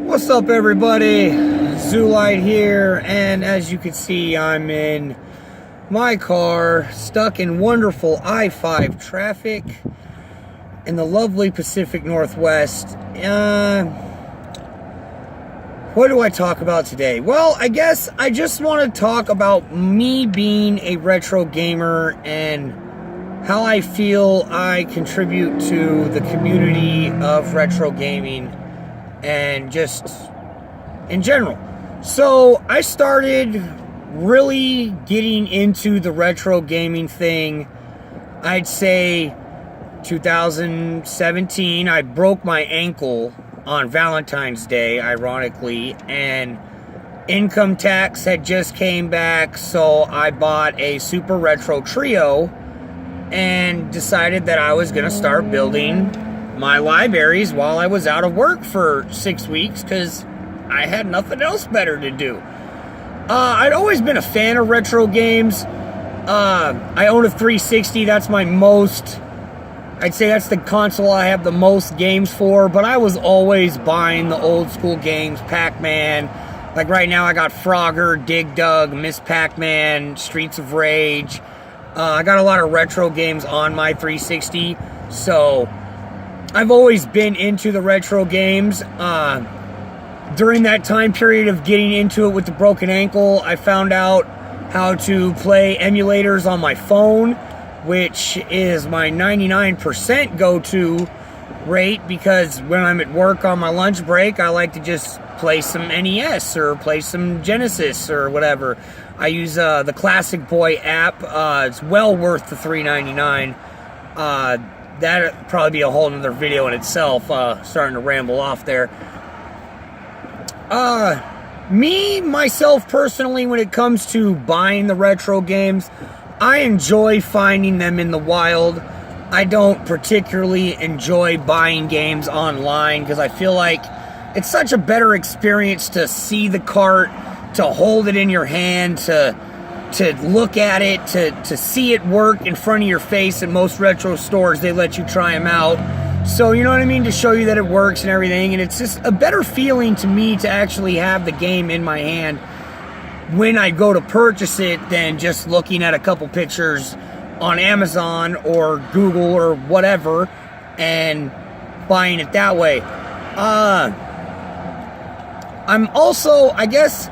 What's up, everybody? Zoolite here, and as you can see, I'm in my car, stuck in wonderful I-5 traffic in the lovely Pacific Northwest. What do I talk about today? Well, I guess I just want to talk about me being a retro gamer and how I feel I contribute to the community of retro gaming and just in general. So I started really getting into the retro gaming thing, I'd say 2017. I broke my ankle on Valentine's Day, ironically, and income tax had just came back, so I bought a Super Retro Trio and decided that I was going to start building my libraries while I was out of work for 6 weeks because I had nothing else better to do. I'd always been a fan of retro games. I own a 360. That's my most, I'd say that's the console I have the most games for, but I was always buying the old school games, Pac-Man. Like right now I got Frogger, Dig Dug, Miss Pac-Man, Streets of Rage. I got a lot of retro games on my 360, so I've always been into the retro games. During that time period of getting into it with the broken ankle, I found out how to play emulators on my phone, which is my 99% go-to rate, because when I'm at work on my lunch break, I like to just play some NES or play some Genesis or whatever. I use the Classic Boy app. It's well worth the $3.99. That'd probably be a whole nother video in itself, starting to ramble off there. Myself personally, when it comes to buying the retro games, I enjoy finding them in the wild. I don't particularly enjoy buying games online because I feel like it's such a better experience to see the cart, to hold it in your hand, to look at it, to see it work in front of your face. At most retro stores, they let you try them out. So, you know what I mean? To show you that it works and everything. And it's just a better feeling to me to actually have the game in my hand when I go to purchase it than just looking at a couple pictures on Amazon or Google or whatever and buying it that way. I'm also, I guess,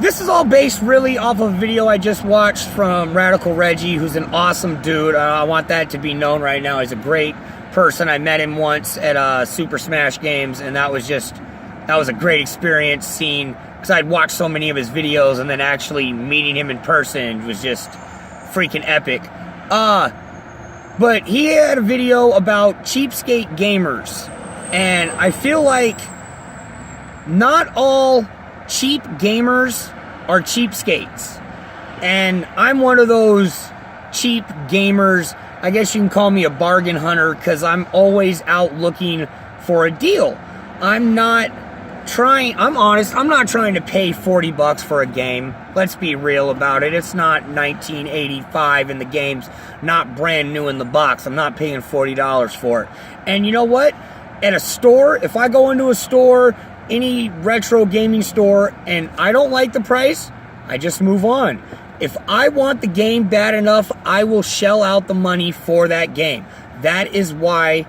this is all based really off of a video I just watched from Radical Reggie, who's an awesome dude. I want that to be known right now. He's a great person. I met him once at Super Smash Games, and that was a great experience seeing, because I'd watched so many of his videos, and then actually meeting him in person was just freaking epic. But he had a video about Cheapskate Gamers, and I feel like not all cheap gamers are cheapskates, and I'm one of those cheap gamers. I guess you can call me a bargain hunter because I'm always out looking for a deal. I'm honest, I'm not trying to pay 40 bucks for a game. Let's be real about it. It's not 1985 and the game's not brand new in the box. I'm not paying $40 for it. And you know what? At a store, if I go into a store, any retro gaming store, and I don't like the price, I just move on. If I want the game bad enough, I will shell out the money for that game. That is why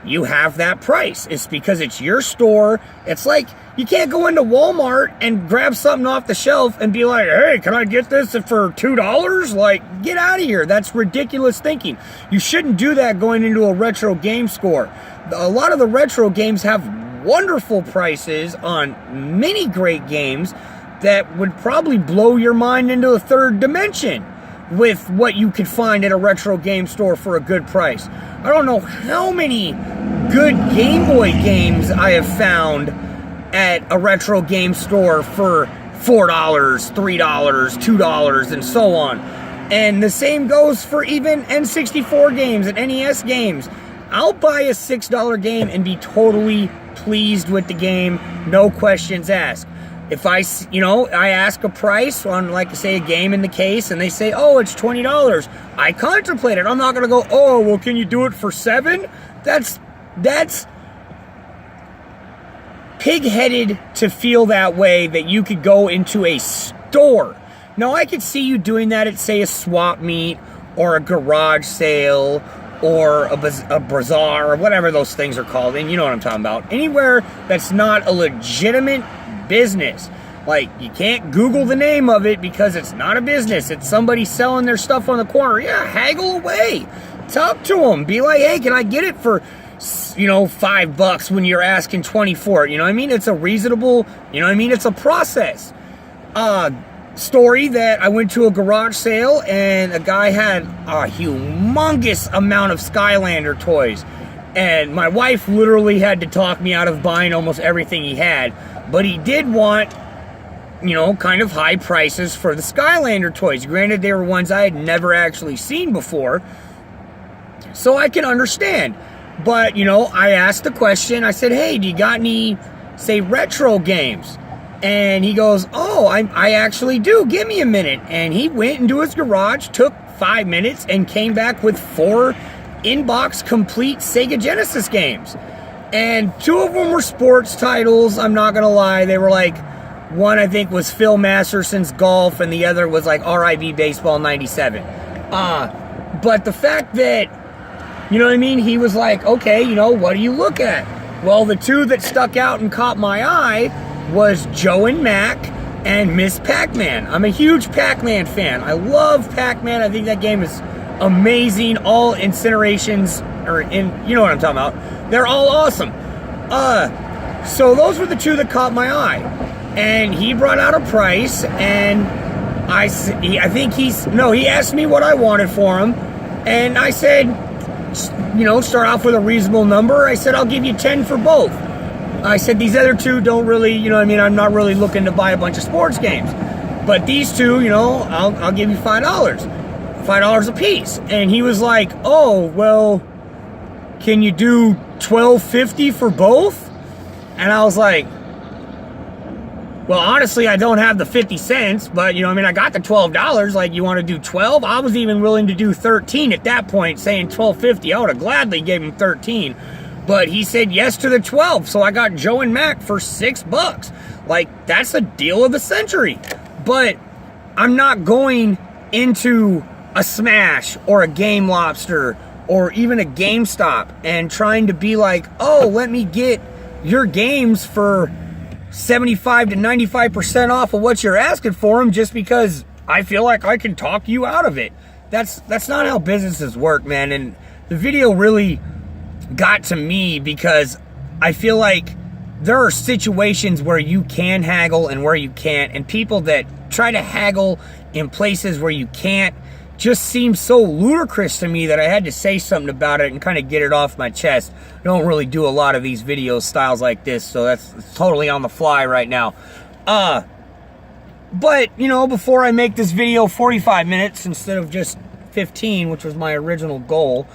you have that price. It's because it's your store. It's like you can't go into Walmart and grab something off the shelf and be like, hey, can I get this for $2? Like, get out of here. That's ridiculous thinking. You shouldn't do that going into a retro game store. A lot of the retro games have wonderful prices on many great games that would probably blow your mind into a third dimension with what you could find at a retro game store for a good price. I don't know how many good Game Boy games I have found at a retro game store for $4, $3, $2, and so on. And the same goes for even N64 games and NES games. I'll buy a $6 game and be totally pleased with the game, no questions asked. If I ask a price on, like, say, a game in the case, and they say, oh, it's $20, I contemplate it. I'm not going to go, oh, well, can you do it for $7? That's pig-headed to feel that way, that you could go into a store. Now, I could see you doing that at, say, a swap meet or a garage sale or a bazaar or whatever those things are called, and you know what I'm talking about. Anywhere that's not a legitimate business. Like, you can't Google the name of it because it's not a business. It's somebody selling their stuff on the corner. Yeah, haggle away. Talk to them. Be like, hey, can I get it for, you know, $5 when you're asking 20 for it? You know what I mean? It's a reasonable, you know what I mean? It's a process. Story that I went to a garage sale and a guy had a humongous amount of Skylander toys. And my wife literally had to talk me out of buying almost everything he had. But he did want, you know, kind of high prices for the Skylander toys. Granted, they were ones I had never actually seen before, so I can understand. But, you know, I asked the question, I said, hey, do you got any, say, retro games? And he goes, oh, I actually do. Give me a minute. And he went into his garage, took 5 minutes, and came back with 4 in-box complete Sega Genesis games. And 2 of them were sports titles, I'm not going to lie. They were like, one I think was Phil Masterson's Golf, and the other was like RIV Baseball 97. But the fact that, you know what I mean, he was like, okay, you know, what do you look at? Well, the 2 that stuck out and caught my eye was Joe and Mac and Miss Pac-Man. I'm a huge Pac-Man fan. I love Pac-Man. I think that game is amazing. All incinerations, you know what I'm talking about. They're all awesome. So those were the 2 that caught my eye. And he brought out a price, and he asked me what I wanted for him. And I said, you know, start off with a reasonable number. I said, I'll give you 10 for both. I said, these other 2 don't really, you know what I mean, I'm not really looking to buy a bunch of sports games. But these 2, you know, I'll give you $5. $5 a piece. And he was like, oh, well, can you do $12.50 for both? And I was like, well, honestly, I don't have the 50 cents, but, you know, I mean, I got the $12. Like, you want to do 12? I was even willing to do 13 at that point, saying $12.50. I would have gladly gave him 13. But he said yes to the 12, so I got Joe and Mac for $6. Like, that's a deal of the century. But I'm not going into a Smash or a Game Lobster or even a GameStop and trying to be like, oh, let me get your games for 75 to 95% off of what you're asking for them just because I feel like I can talk you out of it. That's not how businesses work, man. And the video really got to me because I feel like there are situations where you can haggle and where you can't, and people that try to haggle in places where you can't just seem so ludicrous to me that I had to say something about it and kind of get it off my chest. I don't really do a lot of these video styles like this, so that's totally on the fly right now. But, you know, before I make this video 45 minutes instead of just 15, which was my original goal,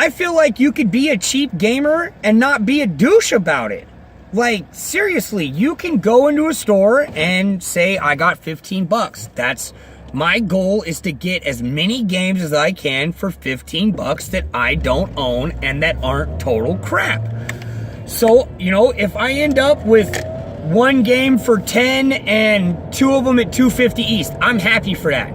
I feel like you could be a cheap gamer and not be a douche about it. Like, seriously, you can go into a store and say, I got $15. That's my goal, is to get as many games as I can for $15 that I don't own and that aren't total crap. So, you know, if I end up with 1 game for 10 and 2 of them at $2.50 East, I'm happy for that.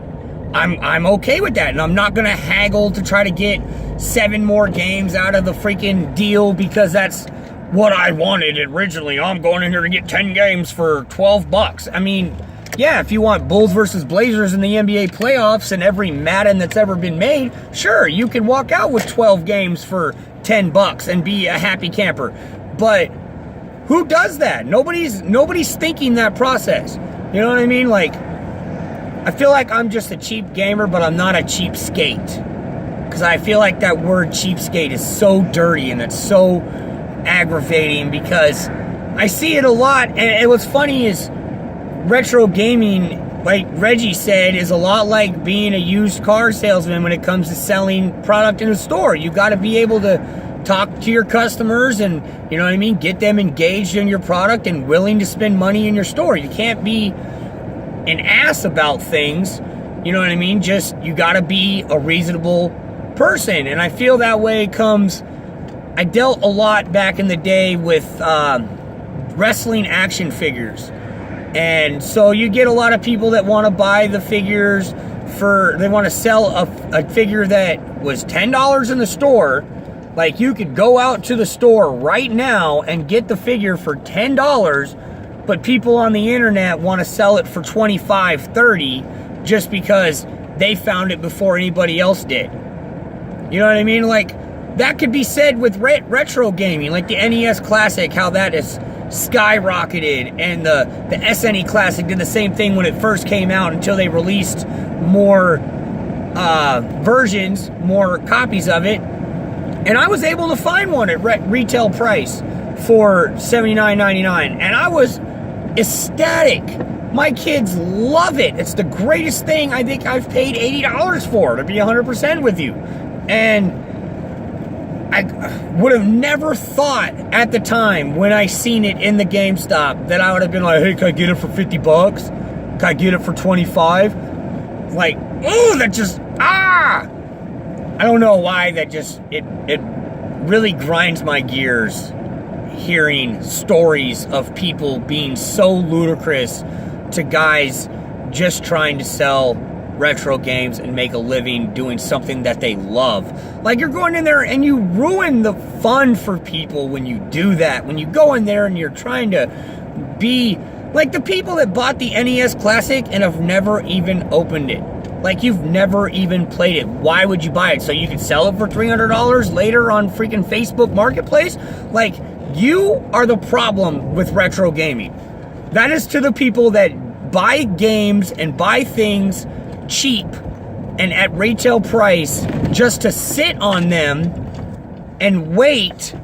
I'm okay with that, and I'm not gonna haggle to try to get 7 more games out of the freaking deal because that's what I wanted originally. I'm going in here to get 10 games for $12. I mean, yeah, if you want Bulls versus Blazers in the NBA playoffs and every Madden that's ever been made, sure, you can walk out with 12 games for $10 and be a happy camper. But who does that? Nobody's thinking that process. You know what I mean? Like, I feel like I'm just a cheap gamer, but I'm not a cheapskate. Because I feel like that word cheapskate is so dirty and it's so aggravating because I see it a lot. And what's funny is retro gaming, like Reggie said, is a lot like being a used car salesman when it comes to selling product in a store. You got to be able to talk to your customers and, you know what I mean, get them engaged in your product and willing to spend money in your store. You can't be an ass about things, you know what I mean? Just, you gotta be a reasonable person. And I feel that way comes I dealt a lot back in the day with wrestling action figures. And so you get a lot of people that want to buy the figures they want to sell a figure that was $10 in the store. Like, you could go out to the store right now and get the figure for $10, but people on the internet want to sell it for $25, $30 just because they found it before anybody else did. You know what I mean? Like, that could be said with retro gaming, like the NES Classic, how that is skyrocketed, and the SNE Classic did the same thing when it first came out until they released more versions, more copies of it. And I was able to find one at retail price for $79.99, and I was ecstatic. My kids love it. It's the greatest thing I think I've paid $80 for, to be 100% with you. And I would have never thought at the time when I seen it in the GameStop that I would have been like, hey, can I get it for $50? Can I get it for $25? Like, ooh, that just, I don't know why that just, it really grinds my gears hearing stories of people being so ludicrous to guys just trying to sell retro games and make a living doing something that they love. Like, you're going in there and you ruin the fun for people when you do that. When you go in there and you're trying to be like the people that bought the NES Classic and have never even opened it. Like, you've never even played it. Why would you buy it? So you could sell it for $300 later on freaking Facebook Marketplace? Like, you are the problem with retro gaming. That is to the people that buy games and buy things cheap and at retail price just to sit on them and wait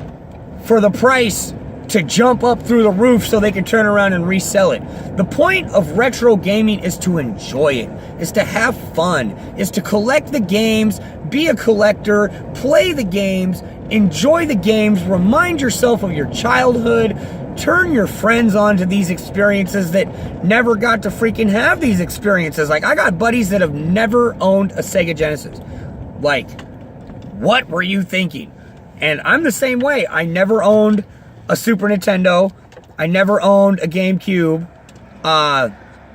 for the price to jump up through the roof so they can turn around and resell it. The point of retro gaming is to enjoy it, is to have fun, is to collect the games, be a collector, play the games, enjoy the games, remind yourself of your childhood, turn your friends on to these experiences that never got to freaking have these experiences. Like, I got buddies that have never owned a Sega Genesis. Like, what were you thinking? And I'm the same way. I never owned a Super Nintendo. I never owned a GameCube.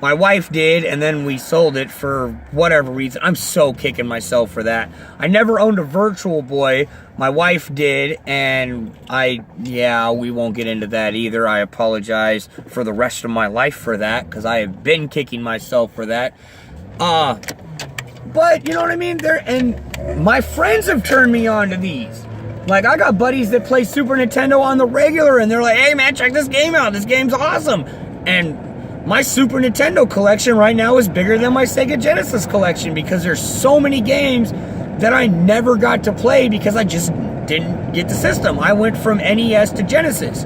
My wife did, and then we sold it for whatever reason. I'm so kicking myself for that. I never owned a Virtual Boy. My wife did, and we won't get into that either. I apologize for the rest of my life for that, because I have been kicking myself for that. But, you know what I mean? And my friends have turned me on to these. Like, I got buddies that play Super Nintendo on the regular, and they're like, hey, man, check this game out. This game's awesome. And my Super Nintendo collection right now is bigger than my Sega Genesis collection because there's so many games that I never got to play because I just didn't get the system. I went from NES to Genesis.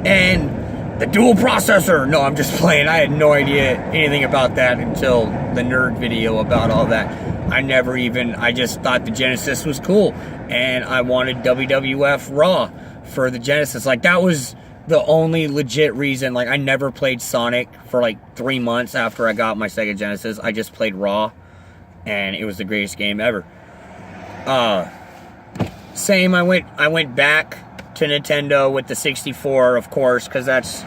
And the dual processor. No, I'm just playing. I had no idea anything about that until the nerd video about all that. I just thought the Genesis was cool. And I wanted WWF Raw for the Genesis. Like, that was the only legit reason. Like, I never played Sonic for like 3 months after I got my Sega Genesis. I just played Raw, and it was the greatest game ever. Same, I went back to Nintendo with the 64, of course, because that's,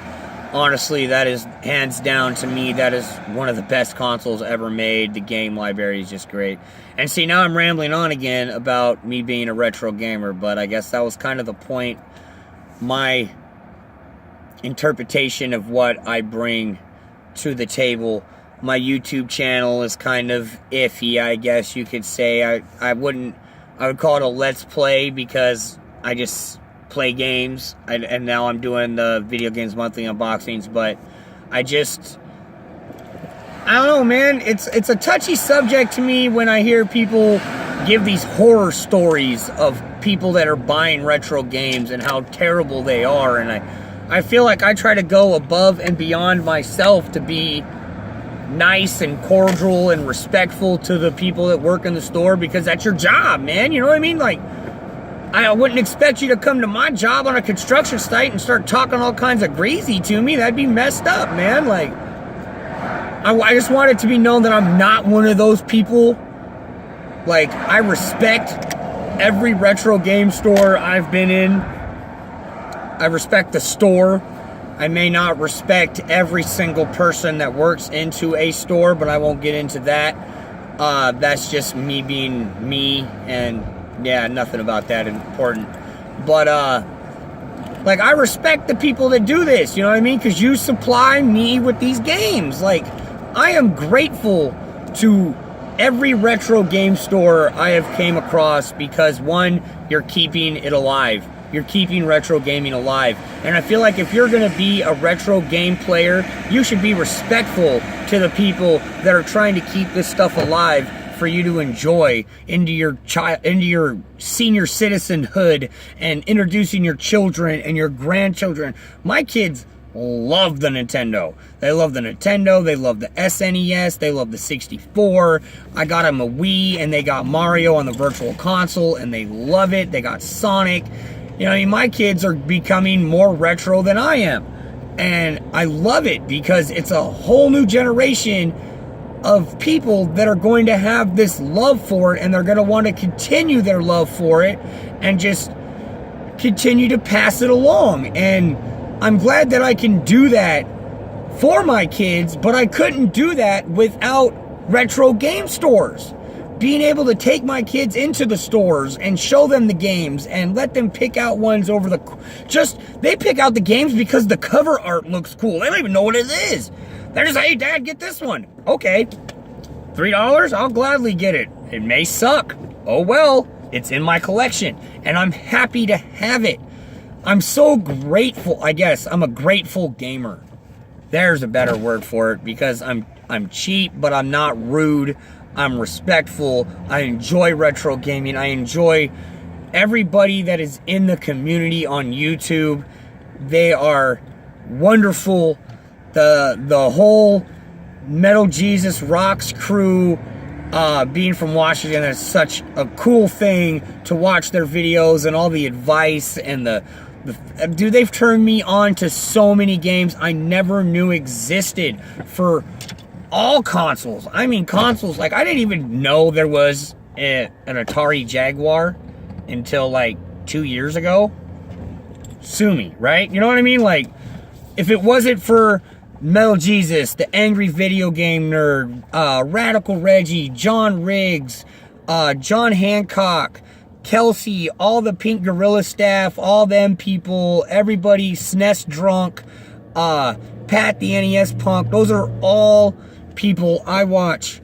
honestly, that is hands down to me, that is one of the best consoles ever made. The game library is just great. And see, now I'm rambling on again about me being a retro gamer, but I guess that was kind of the point. My interpretation of what I bring to the table. My YouTube channel is kind of iffy, I guess you could say. I would call it a Let's Play because I just play games, and now I'm doing the Video Games Monthly unboxings, but I don't know, man. It's a touchy subject to me when I hear people give these horror stories of people that are buying retro games and how terrible they are, and I feel like I try to go above and beyond myself to be nice and cordial and respectful to the people that work in the store because that's your job, man. You know what I mean? Like, I wouldn't expect you to come to my job on a construction site and start talking all kinds of greasy to me. That'd be messed up, man. Like, I just want it to be known that I'm not one of those people. Like, I respect every retro game store I've been in. I respect the store. I may not respect every single person that works into a store, but I won't get into that. That's just me being me, and yeah, nothing about that important. But, like, I respect the people that do this, you know what I mean? Because you supply me with these games. Like, I am grateful to every retro game store I have came across because, one, you're keeping it alive. You're keeping retro gaming alive. And I feel like if you're going to be a retro game player, you should be respectful to the people that are trying to keep this stuff alive for you to enjoy into your senior citizenhood and introducing your children and your grandchildren. My kids love the Nintendo. They love the Nintendo. They love the SNES. They love the 64. I got them a Wii, and they got Mario on the Virtual Console, and they love it. They got Sonic. You know, I mean, my kids are becoming more retro than I am. And I love it because it's a whole new generation of people that are going to have this love for it, and they're going to want to continue their love for it and just continue to pass it along. And I'm glad that I can do that for my kids, but I couldn't do that without retro game stores. Being able to take my kids into the stores and show them the games and let them pick out ones over the... they pick out the games because the cover art looks cool. They don't even know what it is. They're just, hey, Dad, get this one. Okay, $3? I'll gladly get it. It may suck. Oh, well, it's in my collection, and I'm happy to have it. I'm so grateful, I guess. I'm a grateful gamer. There's a better word for it, because I'm cheap, but I'm not rude. I'm respectful. I enjoy retro gaming. I enjoy everybody that is in the community on YouTube. They are wonderful. The whole Metal Jesus Rocks crew, being from Washington, is such a cool thing to watch their videos and all the advice and dude, they've turned me on to so many games I never knew existed for all consoles. I mean, consoles, like, I didn't even know there was an Atari Jaguar until, like, 2 years ago. Sue me, right? You know what I mean? Like, if it wasn't for Metal Jesus, the Angry Video Game Nerd, Radical Reggie, John Riggs, John Hancock, Kelsey, all the Pink Gorilla staff, all them people, everybody, SNES Drunk, Pat the NES Punk, those are all people I watch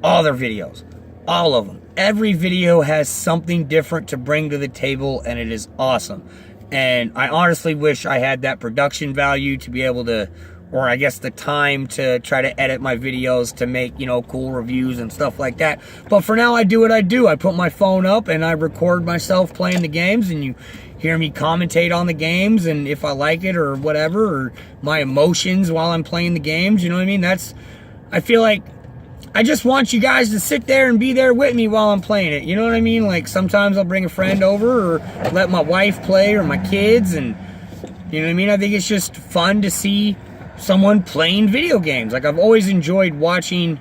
all their videos. All of them. Every video has something different to bring to the table, and it is awesome. And I honestly wish I had that production value to be able to, or I guess the time to try to edit my videos to make, you know, cool reviews and stuff like that. But for now, I do what I do. I put my phone up and I record myself playing the games, and you hear me commentate on the games, and if I like it or whatever, or my emotions while I'm playing the games, you know what I mean? I feel like I just want you guys to sit there and be there with me while I'm playing it. You know what I mean? Like, sometimes I'll bring a friend over or let my wife play or my kids, and you know what I mean? I think it's just fun to see someone playing video games. Like, I've always enjoyed watching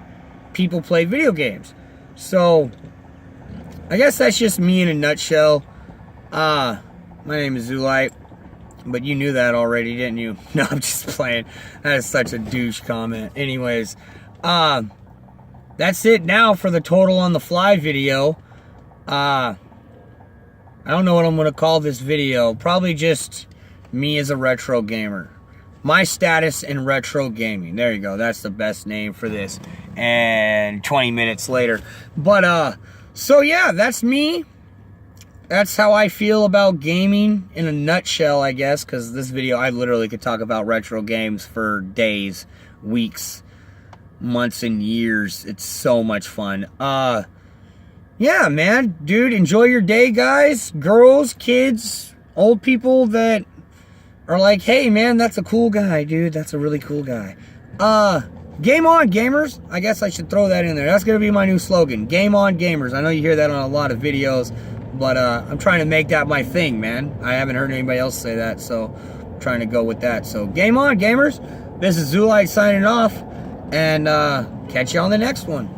people play video games. So, I guess that's just me in a nutshell. My name is Zulite, but you knew that already, didn't you? No, I'm just playing. That is such a douche comment. Anyways, that's it now for the Total on the Fly video. I don't know what I'm going to call this video. Probably just me as a retro gamer. My status in retro gaming. There you go. That's the best name for this. And 20 minutes later. But, so yeah, that's me. That's how I feel about gaming in a nutshell, I guess. Because this video, I literally could talk about retro games for days, weeks, months, and years. It's so much fun. Yeah, man. Dude, enjoy your day, guys. Girls, kids, old people that are like, hey, man, that's a cool guy, dude. That's a really cool guy. Game on, gamers. I guess I should throw that in there. That's going to be my new slogan. Game on, gamers. I know you hear that on a lot of videos, but I'm trying to make that my thing, man. I haven't heard anybody else say that, so I'm trying to go with that. So, game on, gamers. This is Zulite signing off, and catch you on the next one.